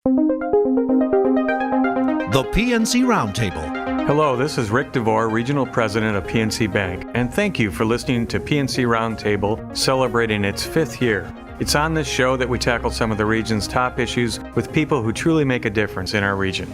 The PNC Roundtable. Hello, this is Ric DeVore, Regional President of PNC Bank, and thank you for listening to PNC Roundtable celebrating its 5th year. It's on this show that we tackle some of the region's top issues with people who truly make a difference in our region.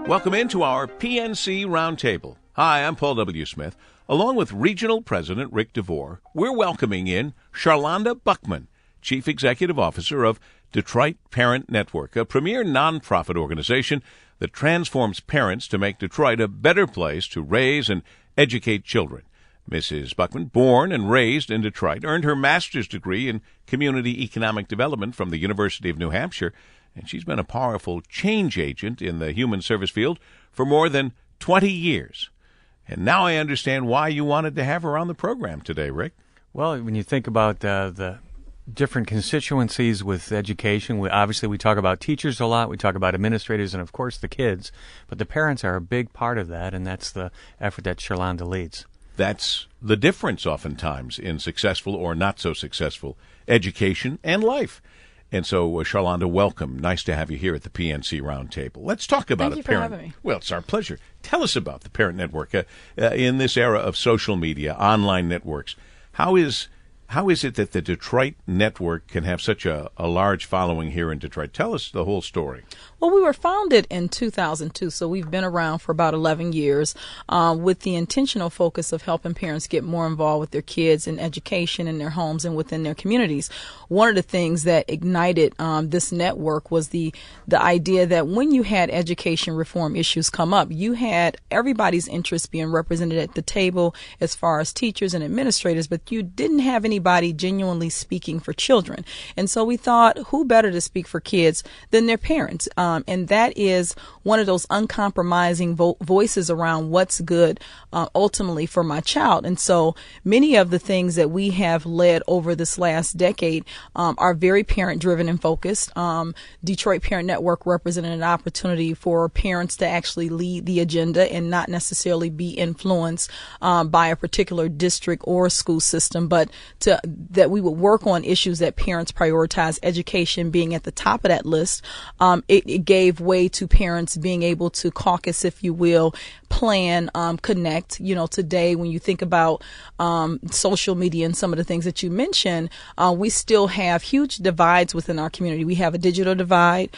Welcome into our PNC Roundtable. Hi, I'm Paul W. Smith. Along with Regional President Ric DeVore, we're welcoming in Sharlonda Buckman, Chief Executive Officer of Detroit Parent Network, a premier nonprofit organization that transforms parents to make Detroit a better place to raise and educate children. Mrs. Buckman, born and raised in Detroit, earned her master's degree in community economic development from the University of New Hampshire, and she's been a powerful change agent in the human service field for more than 20 years. And now I understand why you wanted to have her on the program today, Ric. Well, when you think about the different constituencies with education, we talk about teachers a lot, we talk about administrators, and of course the kids, but the parents are a big part of that, and that's the effort that Sharlonda leads. That's the difference oftentimes in successful or not so successful education and life. And so, Sharlonda, welcome. Nice to have you here at the PNC Roundtable. Let's talk about Thank you for having me. Well, it's our pleasure. Tell us about the Parent Network in this era of social media, online networks. How is it that the Detroit Network can have such a large following here in Detroit? Tell us the whole story. Well, we were founded in 2002, so we've been around for about 11 years with the intentional focus of helping parents get more involved with their kids in education in their homes and within their communities. One of the things that ignited this network was the idea that when you had education reform issues come up, you had everybody's interests being represented at the table as far as teachers and administrators, but you didn't have anybody genuinely speaking for children. And so we thought, who better to speak for kids than their parents? And that is one of those uncompromising voices around what's good ultimately for my child. And so many of the things that we have led over this last decade are very parent-driven and focused. Detroit Parent Network represented an opportunity for parents to actually lead the agenda and not necessarily be influenced by a particular district or school system, but that we would work on issues that parents prioritize, education being at the top of that list. It gave way to parents being able to caucus, if you will, plan, connect. You know, today when you think about social media and some of the things that you mentioned, we still have huge divides within our community. We have a digital divide.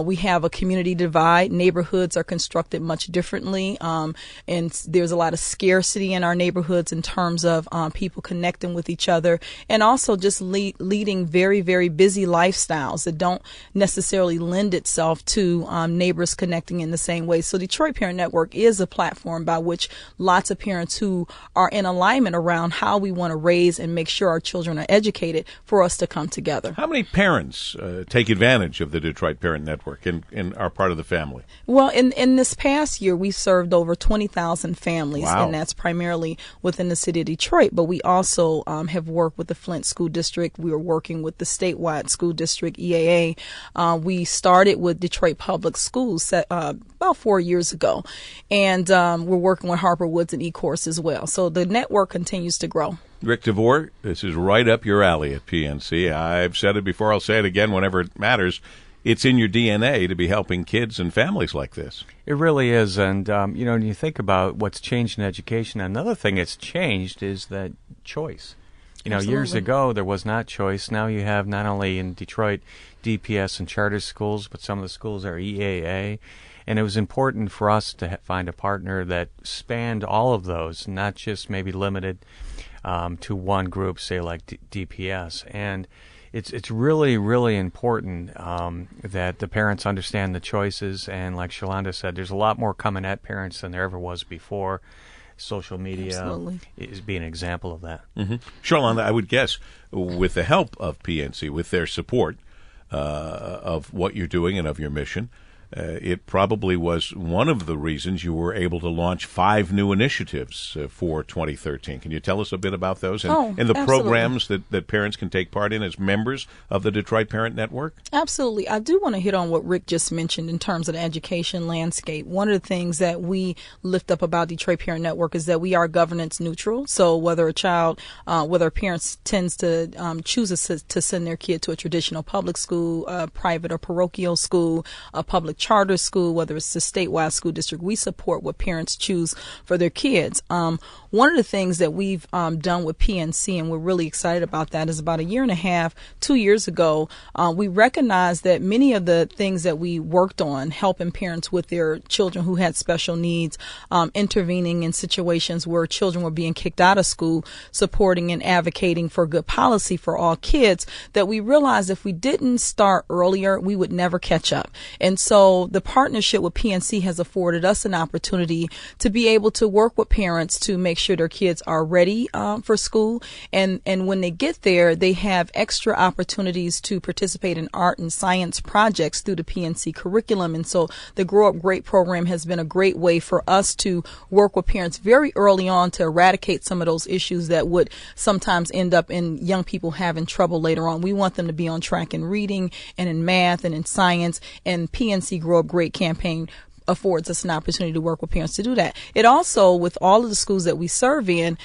We have a community divide. Neighborhoods are constructed much differently. And there's a lot of scarcity in our neighborhoods in terms of people connecting with each other, and also just leading very, very busy lifestyles that don't necessarily lend itself to neighbors connecting in the same way. So Detroit Parent Network is a platform by which lots of parents who are in alignment around how we want to raise and make sure our children are educated for us to come together. How many parents take advantage of the Detroit Parent Network and are part of the family? Well, in this past year, we served over 20,000 families, Wow. And that's primarily within the city of Detroit. But we also have worked with the Flint School District. We were working with the statewide school district, EAA. We started with Detroit Public Schools about 4 years ago, and we're working with Harper Woods and eCourse as well. So the network continues to grow. Ric DeVore, this is right up your alley at PNC. I've said it before, I'll say it again whenever it matters. It's in your DNA to be helping kids and families like this. It really is, and when you think about what's changed in education, another thing that's changed is that choice. Absolutely. Years ago there was not choice. Now you have not only in Detroit DPS and charter schools, but some of the schools are EAA. And it was important for us to find a partner that spanned all of those, not just maybe limited to one group, say like DPS. And it's really, really important that the parents understand the choices. And like Sharlonda said, there's a lot more coming at parents than there ever was before. Social media Absolutely. is being an example of that. Mm-hmm. Sharlonda, I would guess with the help of PNC, with their support of what you're doing and of your mission, it probably was one of the reasons you were able to launch 5 new initiatives for 2013. Can you tell us a bit about those and the absolutely. programs that parents can take part in as members of the Detroit Parent Network? Absolutely. I do want to hit on what Rick just mentioned in terms of the education landscape. One of the things that we lift up about Detroit Parent Network is that we are governance neutral. So whether a parent tends to chooses to send their kid to a traditional public school, a private or parochial school, a public charter school, whether it's a statewide school district, we support what parents choose for their kids. One of the things that we've done with PNC, and we're really excited about that, is about 2 years ago, we recognized that many of the things that we worked on, helping parents with their children who had special needs, intervening in situations where children were being kicked out of school, supporting and advocating for good policy for all kids, that we realized if we didn't start earlier, we would never catch up. And so the partnership with PNC has afforded us an opportunity to be able to work with parents to make sure their kids are ready for school. And when they get there, they have extra opportunities to participate in art and science projects through the PNC curriculum. And so the Grow Up Great program has been a great way for us to work with parents very early on to eradicate some of those issues that would sometimes end up in young people having trouble later on. We want them to be on track in reading and in math and in science, and PNC Grow Up Great campaign affords us an opportunity to work with parents to do that. It also, with all of the schools that we serve in,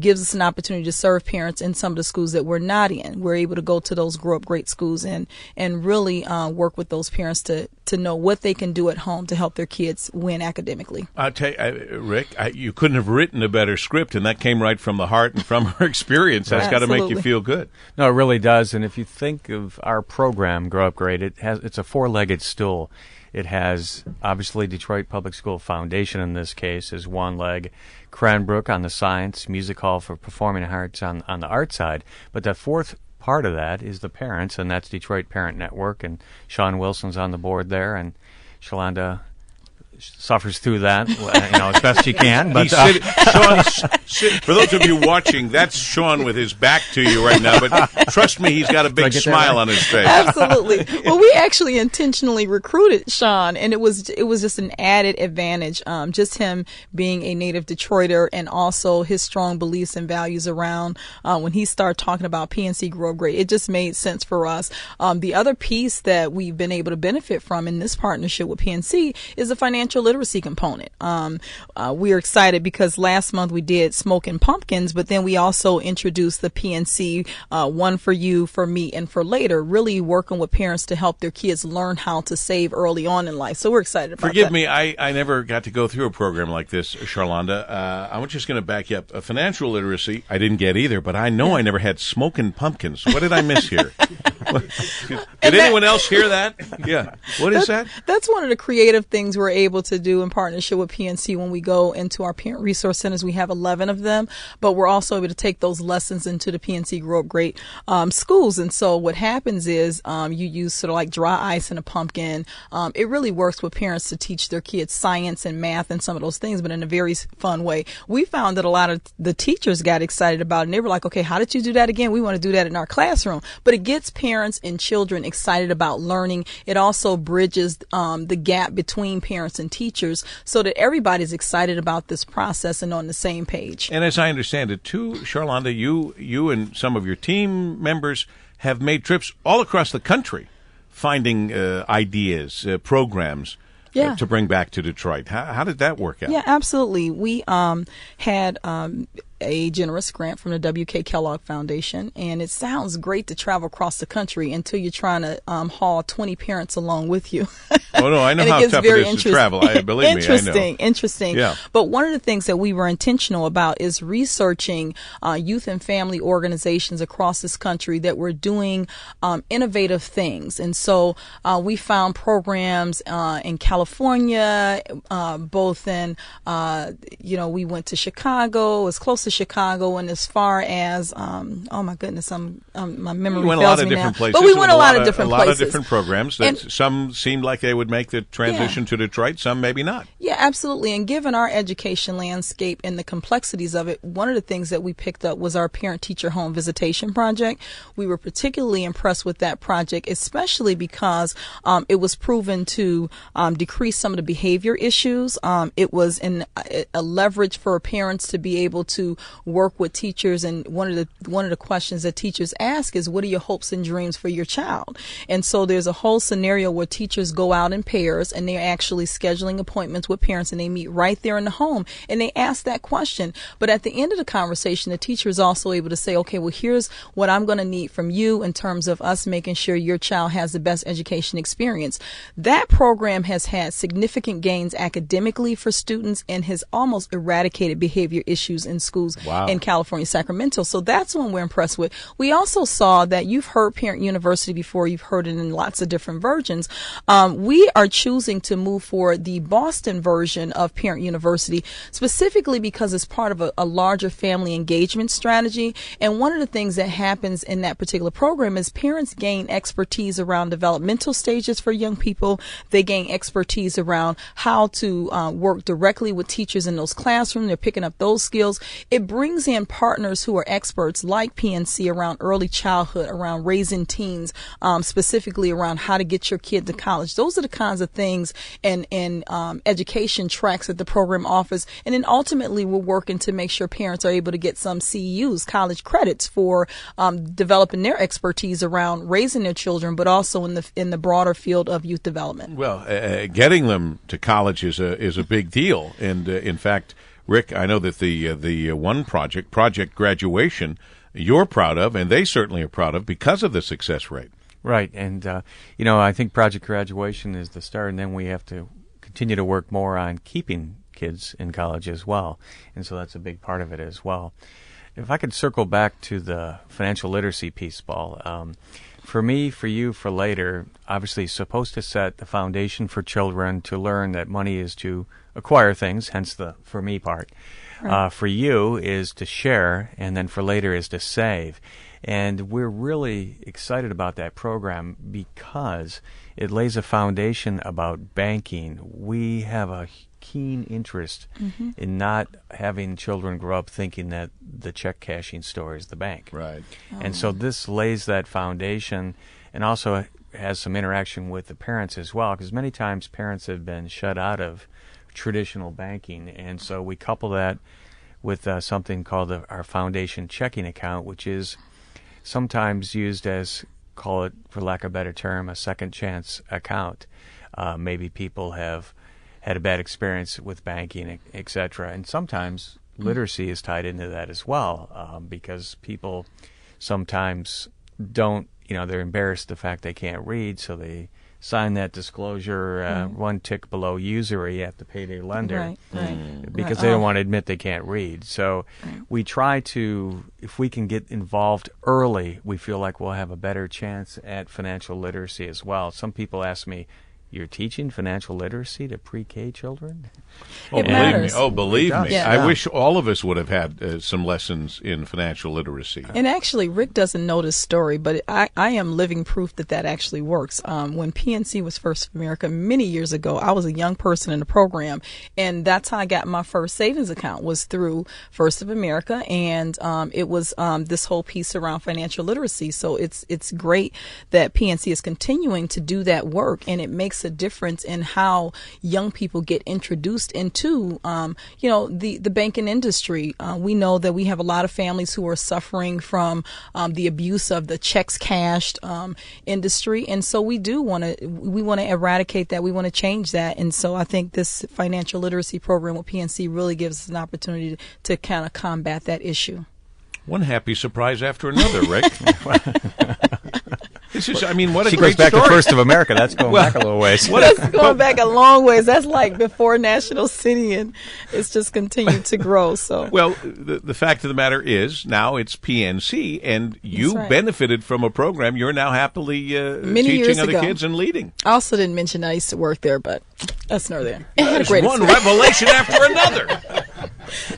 gives us an opportunity to serve parents in some of the schools that we're not in. We're able to go to those Grow Up Great schools and really work with those parents to know what they can do at home to help their kids win academically. I'll tell you, Rick, you couldn't have written a better script, and that came right from the heart and from our experience. That's got to make you feel good. No, it really does. And if you think of our program, Grow Up Great, it's a 4-legged stool. It has, obviously, Detroit Public School Foundation in this case is one leg, Cranbrook on the science, Music Hall for Performing Arts on the art side. But the fourth part of that is the parents, and that's Detroit Parent Network, and Sean Wilson's on the board there, and Sharlonda suffers through that, as best she can. But for those of you watching, that's Sean with his back to you right now. But trust me, he's got a big smile on his face. Absolutely. Well, we actually intentionally recruited Sean, and it was just an added advantage. Just him being a native Detroiter, and also his strong beliefs and values around when he started talking about PNC Grow Up Great. It just made sense for us. The other piece that we've been able to benefit from in this partnership with PNC is the financial literacy component. We are excited because last month we did Smoking Pumpkins, but then we also introduced the PNC One for You, for Me, and for Later, really working with parents to help their kids learn how to save early on in life. So we're excited about that. Forgive me, I never got to go through a program like this, Sharlonda. I'm just going to back you up. Financial literacy, I didn't get either, but I know I never had Smoking Pumpkins. What did I miss here? Did anyone else hear that? Yeah. What is that? That's one of the creative things we're able to do in partnership with PNC when we go into our parent resource centers. We have 11 of them, but we're also able to take those lessons into the PNC Grow Up Great schools. And so what happens is you use sort of like dry ice in a pumpkin. It really works with parents to teach their kids science and math and some of those things, but in a very fun way. We found that a lot of the teachers got excited about it, and they were like, okay, how did you do that again? We want to do that in our classroom. But it gets parents and children excited about learning. It also bridges the gap between parents and teachers so that everybody's excited about this process and on the same page. And as I understand it, too, Sharlonda, you and some of your team members have made trips all across the country finding ideas, programs to bring back to Detroit. How did that work out? Yeah, absolutely. We had a generous grant from the W.K. Kellogg Foundation, and it sounds great to travel across the country until you're trying to haul 20 parents along with you. Oh, no, I know how tough it is to travel. Believe me, I know. Interesting. Yeah. But one of the things that we were intentional about is researching youth and family organizations across this country that were doing innovative things. And so we found programs in California, both in, we went to Chicago, as close to Chicago and as far as oh my goodness, my memory We went a fails lot of me different now. places. But we went a lot of different places. A lot of different programs that And some seemed like they would make the transition to Detroit, some maybe not. yeah, absolutely. And given our education landscape and the complexities of it, one of the things that we picked up was our parent-teacher home visitation project. We were particularly impressed with that project, especially because it was proven to decrease some of the behavior issues. It was a leverage for parents to be able to work with teachers. And one of the questions that teachers ask is, what are your hopes and dreams for your child? And so there's a whole scenario where teachers go out in pairs and they're actually scheduling appointments with parents, and they meet right there in the home and they ask that question. But at the end of the conversation, the teacher is also able to say, okay, well, here's what I'm going to need from you in terms of us making sure your child has the best education experience. That program has had significant gains academically for students and has almost eradicated behavior issues in schools in California, Sacramento. So that's one we're impressed with. We also saw that you've heard Parent University before. You've heard it in lots of different versions. We are choosing to move for the Boston version of Parent University, specifically because it's part of a larger family engagement strategy. And one of the things that happens in that particular program is parents gain expertise around developmental stages for young people. They gain expertise around how to work directly with teachers in those classrooms. They're picking up those skills. It brings in partners who are experts like PNC around early childhood, around raising teens, specifically around how to get your kid to college. Those are the kinds of things and education tracks that the program offers. And then ultimately, we're working to make sure parents are able to get some CEUs, college credits, for developing their expertise around raising their children, but also in the broader field of youth development. Well, getting them to college is a big deal. And in fact, Ric, I know that the one project Graduation, you're proud of, and they certainly are proud of because of the success rate. Right, and I think Project Graduation is the start, and then we have to continue to work more on keeping kids in college as well, and so that's a big part of it as well. If I could circle back to the financial literacy piece, Paul, for me, for you, for later, obviously supposed to set the foundation for children to learn that money is to acquire things, hence the for me part. Right. For you is to share, and then for later is to save. And we're really excited about that program because it lays a foundation about banking. We have a keen interest in not having children grow up thinking that the check cashing store is the bank. Right. And so this lays that foundation and also has some interaction with the parents as well, because many times parents have been shut out of traditional banking. And so we couple that with something called our foundation checking account, which is sometimes used as, call it, for lack of a better term, a second chance account. Maybe people have had a bad experience with banking, etc. And sometimes literacy is tied into that as well, because people sometimes don't, they're embarrassed the fact they can't read, so they sign that disclosure one tick below usury at the payday lender because they don't want to admit they can't read. So we try to, if we can get involved early, we feel like we'll have a better chance at financial literacy as well. Some people ask me, you're teaching financial literacy to pre-K children? It matters. Believe me. Yeah. I wish all of us would have had some lessons in financial literacy. And actually, Ric doesn't know this story, but I am living proof that actually works. When PNC was First of America many years ago, I was a young person in the program, and that's how I got my first savings account, was through First of America, and it was this whole piece around financial literacy. So it's great that PNC is continuing to do that work, and it makes a difference in how young people get introduced into, the banking industry. We know that we have a lot of families who are suffering from the abuse of the checks cashed industry, and so we want to eradicate that. We want to change that, and so I think this financial literacy program with PNC really gives us an opportunity to kind of combat that issue. One happy surprise after another, Ric. This is, what a she great goes back story. to First of America. That's going back a little ways. That's going back a long ways. That's like before National City, and it's just continued to grow. So, well, the fact of the matter is now it's PNC, and you benefited from a program you're now happily teaching other kids and leading. I also didn't mention I used to work there, but that's neither there. There's one revelation after another.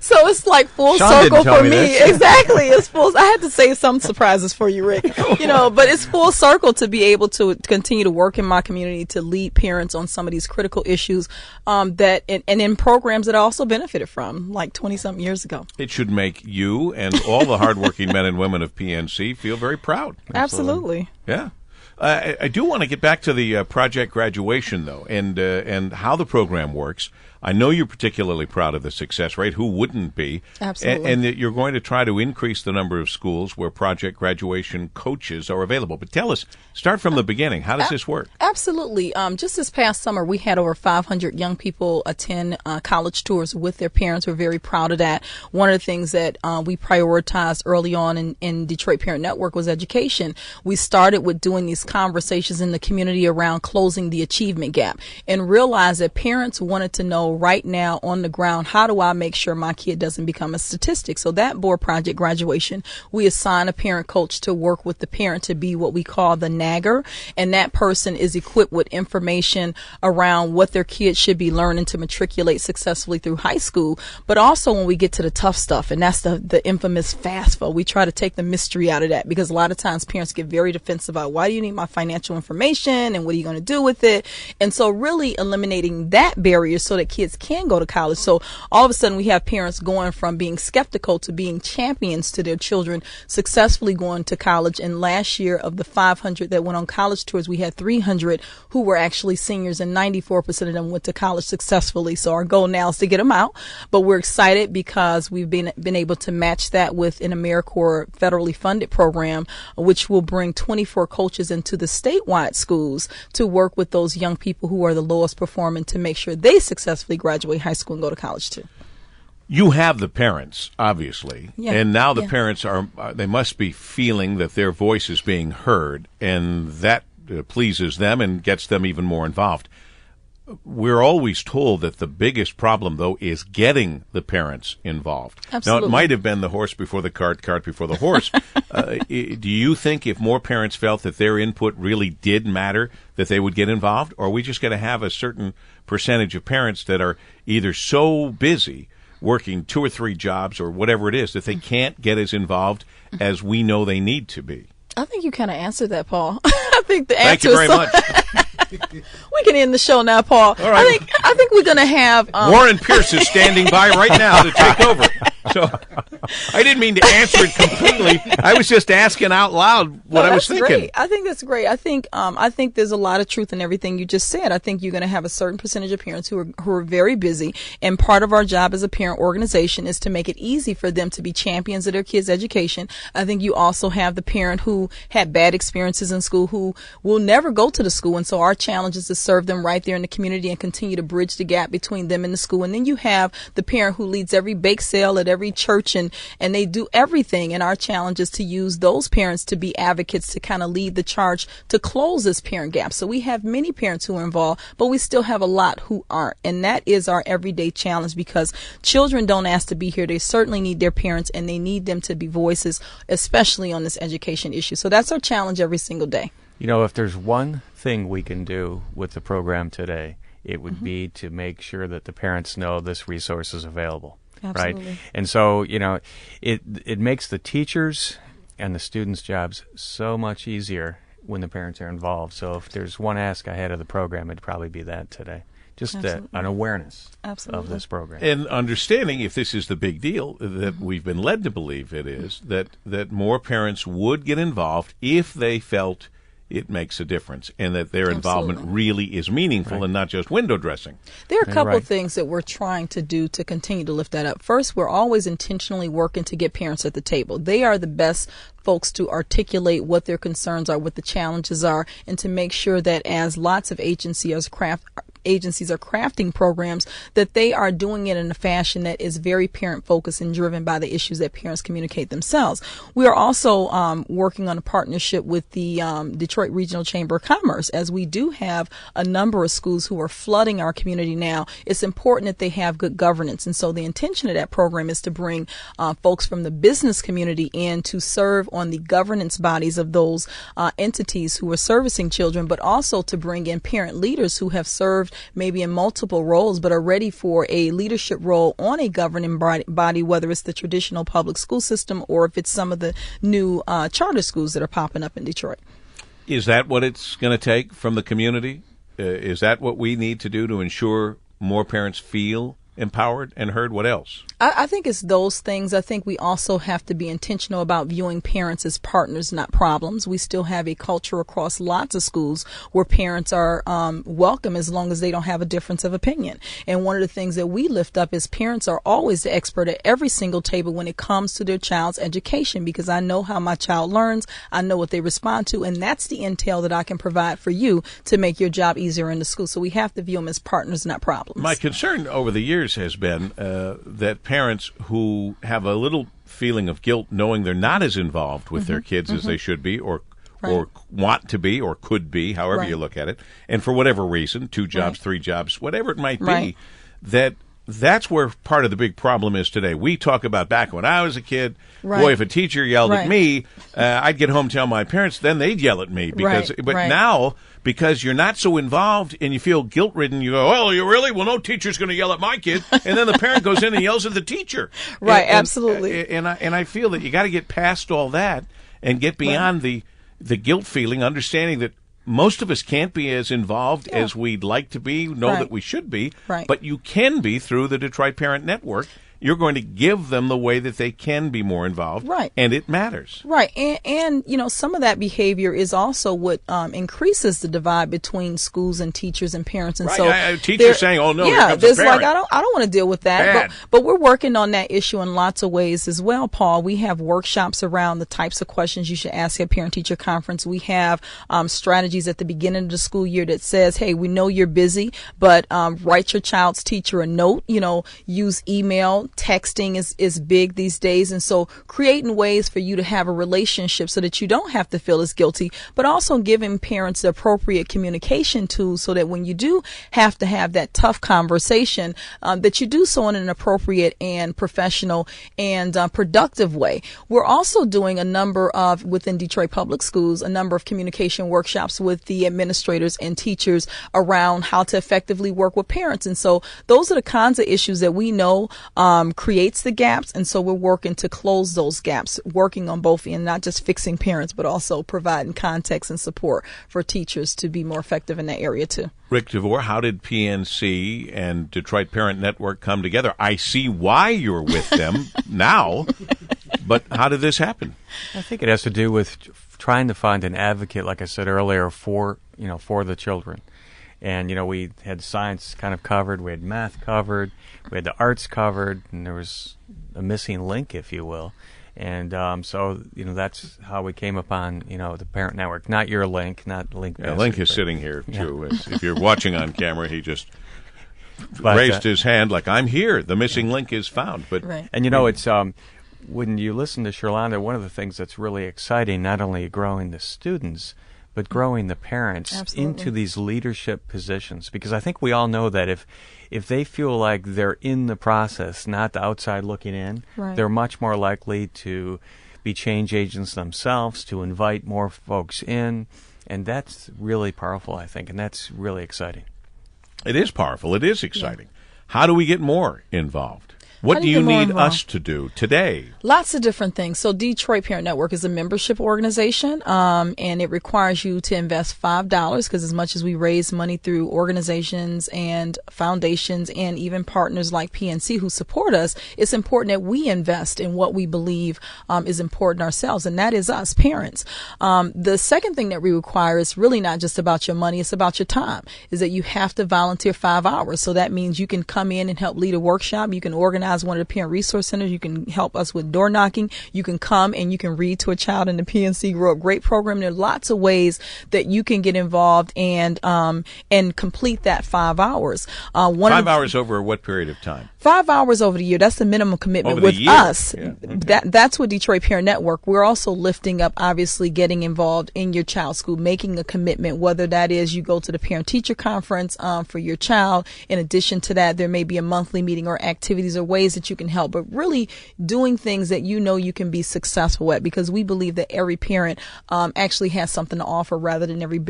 So it's like full Sean circle didn't tell for me me. this. Exactly. It's full. I had to save some surprises for you, Rick. But it's full circle to be able to continue to work in my community to lead parents on some of these critical issues that and in programs that I also benefited from like 20-something years ago. It should make you and all the hardworking men and women of PNC feel very proud. Absolutely. Yeah. I do want to get back to the project graduation, though, and how the program works. I know you're particularly proud of the success rate. Who wouldn't be? Absolutely. And that you're going to try to increase the number of schools where project graduation coaches are available. But tell us, start from the beginning. How does this work? Absolutely. Just this past summer, we had over 500 young people attend college tours with their parents. We're very proud of that. One of the things that we prioritized early on in Detroit Parent Network was education. We started with doing these conversations in the community around closing the achievement gap and realized that parents wanted to know right now on the ground, how do I make sure my kid doesn't become a statistic? So that board project graduation, we assign a parent coach to work with the parent to be what we call the nagger. And that person is equipped with information around what their kids should be learning to matriculate successfully through high school. But also when we get to the tough stuff, and that's the infamous FAFSA, we try to take the mystery out of that because a lot of times parents get very defensive about why do you need my financial information and what are you going to do with it? And so really eliminating that barrier so that kids can go to college. So all of a sudden we have parents going from being skeptical to being champions to their children successfully going to college. And last year of the 500 that went on college tours, we had 300 who were actually seniors and 94% of them went to college successfully. So our goal now is to get them out. But we're excited because we've been able to match that with an AmeriCorps federally funded program, which will bring 24 coaches into the statewide schools to work with those young people who are the lowest performing to make sure they successfully graduate high school and go to college too. You have the parents, obviously, and now the Yeah. parents they must be feeling that their voice is being heard, and that pleases them and gets them even more involved. We're always told that the biggest problem, though, is getting the parents involved. Absolutely. Now, it might have been the horse before the cart, cart before the horse. Do you think if more parents felt that their input really did matter, that they would get involved? Or are we just going to have a certain percentage of parents that are either so busy working 2 or 3 jobs or whatever it is that they can't get as involved as we know they need to be? I think you kind of answered that, Paul. I think the Thank answer you very is much. We can end the show now, Paul. All right. I think we're going to have Warren Pierce is standing by right now to take over. So I didn't mean to answer it completely. I was just asking out loud what I was thinking. Great. I think that's great. I think there's a lot of truth in everything you just said. I think you're going to have a certain percentage of parents who are very busy, and part of our job as a parent organization is to make it easy for them to be champions of their kids' education. I think you also have the parent who had bad experiences in school who will never go to the school, and so our challenge is to serve them right there in the community and continue to bridge the gap between them and the school. And then you have the parent who leads every bake sale at every church, and they do everything. And our challenge is to use those parents to be advocates to kind of lead the charge to close this parent gap. So we have many parents who are involved, but we still have a lot who aren't. And that is our everyday challenge because children don't ask to be here. They certainly need their parents, and they need them to be voices, especially on this education issue. So that's our challenge every single day. You know, if there's one thing we can do with the program today, it would be to make sure that the parents know this resource is available. Absolutely. Right? And so, you know, it makes the teachers and the students' jobs so much easier when the parents are involved. So if there's one ask I had of the program, it'd probably be that today. Just an awareness of this program. And understanding, if this is the big deal that we've been led to believe it is, that more parents would get involved if they felt it makes a difference and that their involvement really is meaningful and not just window dressing. There are a couple of things that we're trying to do to continue to lift that up. First, we're always intentionally working to get parents at the table. They are the best folks to articulate what their concerns are, what the challenges are, and to make sure that as lots of agencies are crafting programs, that they are doing it in a fashion that is very parent-focused and driven by the issues that parents communicate themselves. We are also working on a partnership with the Detroit Regional Chamber of Commerce, as we do have a number of schools who are flooding our community now. It's important that they have good governance, and so the intention of that program is to bring folks from the business community in to serve on the governance bodies of those entities who are servicing children, but also to bring in parent leaders who have served maybe in multiple roles, but are ready for a leadership role on a governing body, whether it's the traditional public school system or if it's some of the new charter schools that are popping up in Detroit. Is that what it's going to take from the community? Is that what we need to do to ensure more parents feel empowered and heard? What else? I think it's those things. I think we also have to be intentional about viewing parents as partners, not problems. We still have a culture across lots of schools where parents are welcome as long as they don't have a difference of opinion. And one of the things that we lift up is parents are always the expert at every single table when it comes to their child's education, because I know how my child learns. I know what they respond to, and that's the intel that I can provide for you to make your job easier in the school. So we have to view them as partners, not problems. My concern over the years has been that parents who have a little feeling of guilt knowing they're not as involved with their kids as they should be or want to be or could be, however you look at it, and for whatever reason, 2 jobs, 3 jobs, whatever it might be, that's where part of the big problem is today. We talk about back when I was a kid, boy, if a teacher yelled at me, I'd get home and tell my parents, then they'd yell at me. But now, because you're not so involved and you feel guilt-ridden, you go, oh, you really? Well, no teacher's going to yell at my kid. And then the parent goes in and yells at the teacher. Absolutely. And I feel that you got to get past all that and get beyond the guilt feeling, understanding that most of us can't be as involved as we'd like to be, that we should be, but you can be through the Detroit Parent Network. You're going to give them the way that they can be more involved, and it matters. And you know, some of that behavior is also what increases the divide between schools and teachers and parents. And so teachers saying, "Oh no, here comes a parent." Like I don't want to deal with that. But we're working on that issue in lots of ways as well, Paul. We have workshops around the types of questions you should ask at parent-teacher conference. We have strategies at the beginning of the school year that says, "Hey, we know you're busy, but write your child's teacher a note. You know, use email." Texting is big these days, and so creating ways for you to have a relationship so that you don't have to feel as guilty, but also giving parents the appropriate communication tools so that when you do have to have that tough conversation, that you do so in an appropriate and professional and productive way. We're also doing a number of, within Detroit Public Schools, a number of communication workshops with the administrators and teachers around how to effectively work with parents. And so those are the kinds of issues that we know creates the gaps, and so we're working to close those gaps, working on both ends, not just fixing parents, but also providing context and support for teachers to be more effective in that area too. Ric DeVore, how did PNC and Detroit Parent Network come together? I see why you're with them now, but how did this happen? I think it has to do with trying to find an advocate, like I said earlier, for the children. And, we had science kind of covered, we had math covered, we had the arts covered, and there was a missing link, if you will. And so, that's how we came upon, the Parent Network. Not your link, not Link. Yeah, Link is sitting here, too. If you're watching on camera, he just raised his hand like, I'm here. The missing link is found. But And, it's when you listen to Sharlonda, one of the things that's really exciting, not only growing the students, but growing the parents into these leadership positions. Because I think we all know that if they feel like they're in the process, not the outside looking in, they're much more likely to be change agents themselves, to invite more folks in. And that's really powerful, I think, and that's really exciting. It is powerful. It is exciting. How do we get more involved? What do you need us to do today? Lots of different things. So Detroit Parent Network is a membership organization, and it requires you to invest $5 because as much as we raise money through organizations and foundations and even partners like PNC who support us, it's important that we invest in what we believe is important ourselves, and that is us, parents. The second thing that we require is really not just about your money, it's about your time, is that you have to volunteer 5 hours. So that means you can come in and help lead a workshop, you can organize one of the parent resource centers, you can help us with door knocking, you can come and you can read to a child in the PNC Grow Up Great program. There are lots of ways that you can get involved and complete that 5 hours. 5 hours over what period of time? 5 hours over the year. That's the minimum commitment with us. Yeah. Okay. That's what Detroit Parent Network. We're also lifting up, obviously, getting involved in your child's school, making a commitment, whether that is you go to the parent-teacher conference for your child. In addition to that, there may be a monthly meeting or activities or ways ways that you can help, but really doing things that you know you can be successful at, because we believe that every parent actually has something to offer rather than every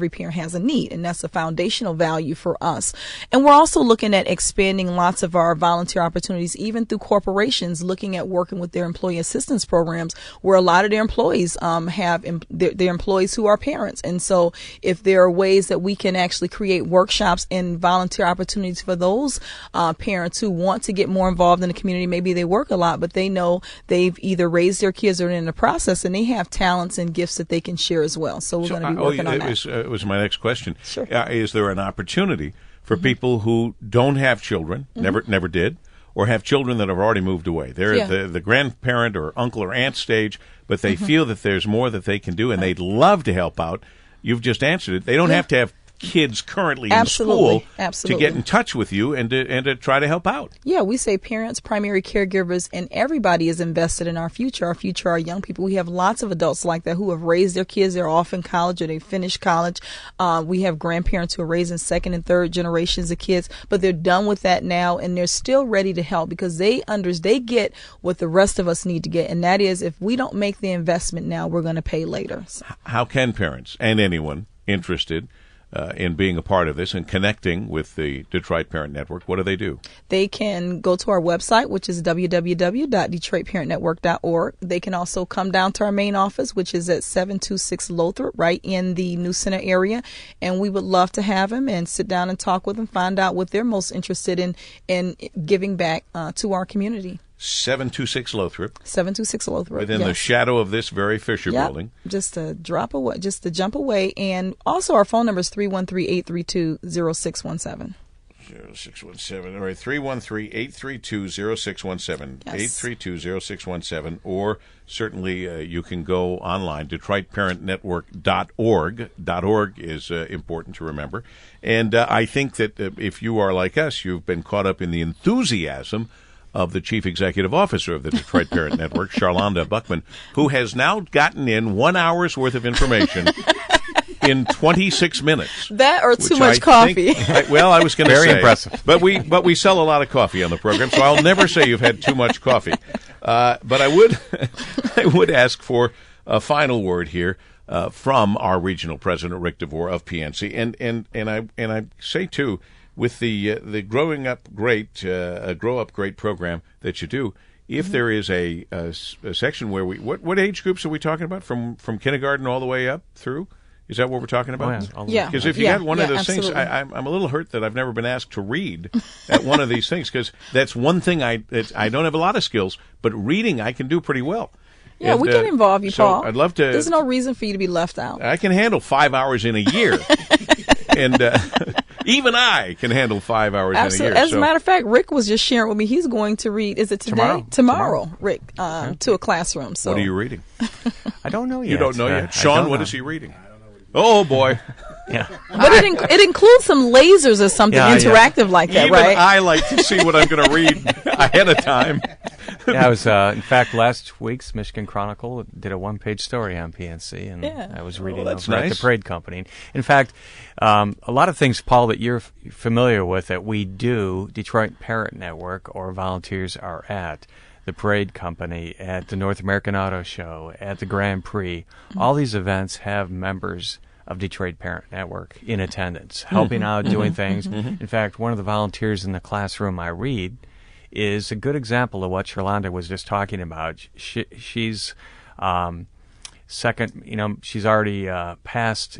parent has a need. And that's a foundational value for us. And we're also looking at expanding lots of our volunteer opportunities, even through corporations, looking at working with their employee assistance programs, where a lot of their employees have their employees who are parents. And so if there are ways that we can actually create workshops and volunteer opportunities for those parents who want to get more involved in the community, maybe they work a lot, but they know they've either raised their kids or in the process, and they have talents and gifts that they can share as well. So we're going to be working on that. It was my next question. Sure. Is there an opportunity for people who don't have children, never did, or have children that have already moved away? They're at the grandparent or uncle or aunt stage, but they feel that there's more that they can do, and they'd love to help out. You've just answered it. They don't have to have kids currently in school to get in touch with you and to try to help out. Yeah, we say parents, primary caregivers, and everybody is invested in our future. Our future are young people. We have lots of adults like that who have raised their kids. They're off in college or they finished college. We have grandparents who are raising second and third generations of kids, but they're done with that now, and they're still ready to help because they get what the rest of us need to get, and that is, if we don't make the investment now, we're going to pay later. How can parents and anyone interested in being a part of this and connecting with the Detroit Parent Network, what do they do? They can go to our website, which is www.detroitparentnetwork.org. They can also come down to our main office, which is at 726 Lothrop, right in the New Center area. And we would love to have them and sit down and talk with them, find out what they're most interested in giving back to our community. 726 Lothrop. 726 Lothrop. Within the shadow of this very Fisher building. Just a jump away. And also our phone number is 313-832-0617. 0617. All right, 313-832-0617. Yes. 832-0617. Or certainly you can go online, DetroitParentNetwork.org. .org is important to remember. And I think that if you are like us, you've been caught up in the enthusiasm of the Chief Executive Officer of the Detroit Parent Network, Sharlonda Buckman, who has now gotten in 1 hour's worth of information in 26 minutes. That or too much coffee. I was going to say. Very impressive. But we sell a lot of coffee on the program, so I'll never say you've had too much coffee. But I would ask for a final word here from our regional president, Ric DeVore of PNC, and I say too, with the Grow Up Great program that you do, if there is a section where what age groups are we talking about, from kindergarten all the way up through? Is that what we're talking about? Oh, yeah. Because if you got one of those absolutely. things, I'm a little hurt that I've never been asked to read at one of these things, because that's one thing I don't have a lot of skills, but reading I can do pretty well. Yeah, we can involve you, Paul. I'd love to. There's no reason for you to be left out. I can handle 5 hours in a year. And even I can handle 5 hours in a year. As a matter of fact, Rick was just sharing with me. He's going to read, is it today? Tomorrow, Rick, to a classroom. So. What are you reading? I don't know yet. You don't know yet? Sean, what is he reading? Oh, boy. Yeah. But it includes some lasers or something interactive like that, Even right? I like to see what I'm going to read ahead of time. Yeah, I was, in fact, last week's Michigan Chronicle did a one-page story on PNC, and I was reading over at the Parade Company. In fact, a lot of things, Paul, that you're familiar with that we do, Detroit Parent Network or volunteers are at the Parade Company, at the North American Auto Show, at the Grand Prix. All these events have members of Detroit Parent Network in attendance, helping out, doing things. In fact, one of the volunteers in the classroom I read is a good example of what Sharlonda was just talking about. She's second, she's already past,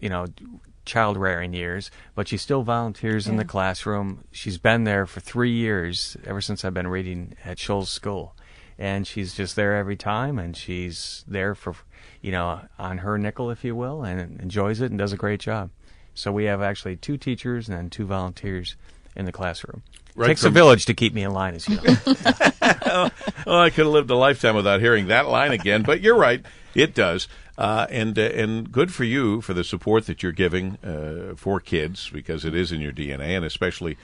child rearing years, but she still volunteers in the classroom. She's been there for 3 years, ever since I've been reading at Shoals School. And she's just there every time, and she's there for, on her nickel, if you will, and enjoys it and does a great job. So we have actually 2 teachers and then 2 volunteers in the classroom. Right. Takes a village to keep me in line, as you know. I could have lived a lifetime without hearing that line again, but you're right, it does. And good for you for the support that you're giving for kids, because it is in your DNA, and especially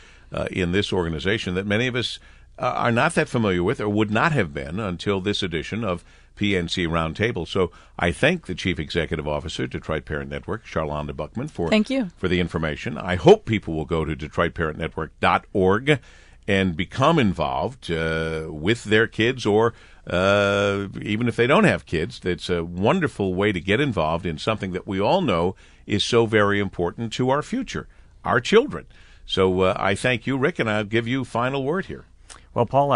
in this organization that many of us are not that familiar with, or would not have been until this edition of PNC Roundtable. So I thank the Chief Executive Officer, Detroit Parent Network, Sharlonda Buckman, for the information. I hope people will go to DetroitParentNetwork.org and become involved with their kids, or even if they don't have kids. It's a wonderful way to get involved in something that we all know is so very important to our future, our children. So I thank you, Ric, and I'll give you final word here. Well, Paul,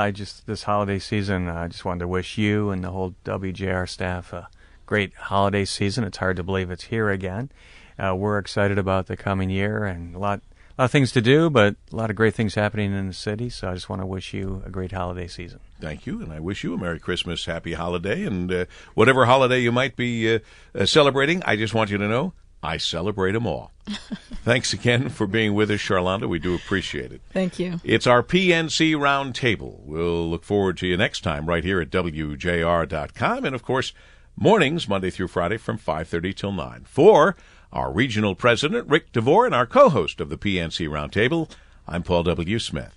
this holiday season, I just wanted to wish you and the whole WJR staff a great holiday season. It's hard to believe it's here again. We're excited about the coming year, and a lot of things to do, but a lot of great things happening in the city. So I just want to wish you a great holiday season. Thank you, and I wish you a Merry Christmas, Happy Holiday, and whatever holiday you might be celebrating, I just want you to know I celebrate them all. Thanks again for being with us, Sharlonda. We do appreciate it. Thank you. It's our PNC Roundtable. We'll look forward to you next time right here at WJR.com. And, of course, mornings, Monday through Friday from 5:30 till 9. For our regional president, Ric DeVore, and our co-host of the PNC Roundtable, I'm Paul W. Smith.